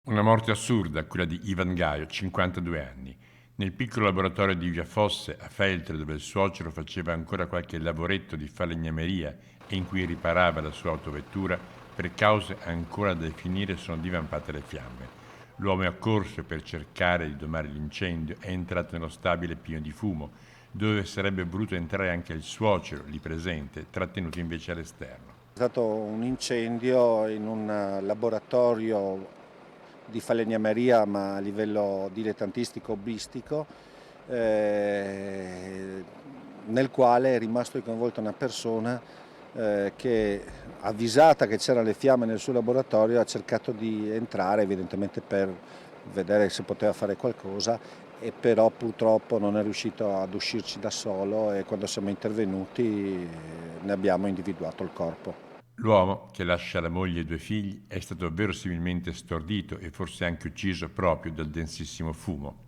Una morte assurda, quella di Ivan Gaio, 52 anni. Nel piccolo laboratorio di Via Fosse, a Feltre, dove il suocero faceva ancora qualche lavoretto di falegnameria e in cui riparava la sua autovettura, per cause ancora da definire sono divampate le fiamme. L'uomo è accorso per cercare di domare l'incendio, è entrato nello stabile pieno di fumo, dove sarebbe voluto entrare anche il suocero, lì presente, trattenuto invece all'esterno. È stato un incendio in un laboratorio di falegnameria, ma a livello dilettantistico hobbistico, eh, nel quale è rimasto coinvolta una persona che, avvisata che c'erano le fiamme nel suo laboratorio, ha cercato di entrare evidentemente per vedere se poteva fare qualcosa, e però purtroppo non è riuscito ad uscirci da solo, e quando siamo intervenuti ne abbiamo individuato il corpo. L'uomo, che lascia la moglie e 2 figli, è stato verosimilmente stordito e forse anche ucciso proprio dal densissimo fumo.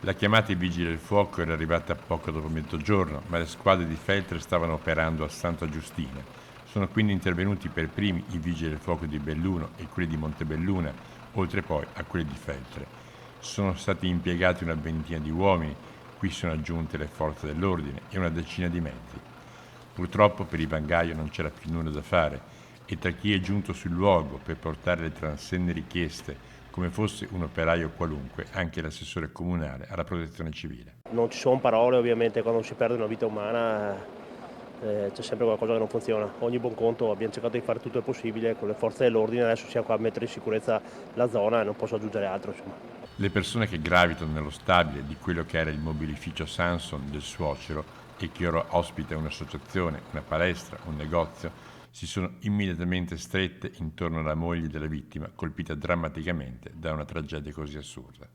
La chiamata ai vigili del fuoco era arrivata poco dopo mezzogiorno, ma le squadre di Feltre stavano operando a Santa Giustina. Sono quindi intervenuti per primi i vigili del fuoco di Belluno e quelli di Montebelluna, oltre poi a quelli di Feltre. Sono stati impiegati una ventina di uomini, qui sono aggiunte le forze dell'ordine e una decina di mezzi. Purtroppo per Ivan Gaio non c'era più nulla da fare e tra chi è giunto sul luogo per portare le transenne richieste come fosse un operaio qualunque, anche l'assessore comunale alla protezione civile. Non ci sono parole, ovviamente, quando si perde una vita umana c'è sempre qualcosa che non funziona. Ogni buon conto abbiamo cercato di fare tutto il possibile con le forze dell'ordine, adesso siamo qua a mettere in sicurezza la zona e non posso aggiungere altro, insomma. Le persone che gravitano nello stabile di quello che era il mobilificio Sanson del suocero e che ora ospita un'associazione, una palestra, un negozio, si sono immediatamente strette intorno alla moglie della vittima, colpita drammaticamente da una tragedia così assurda.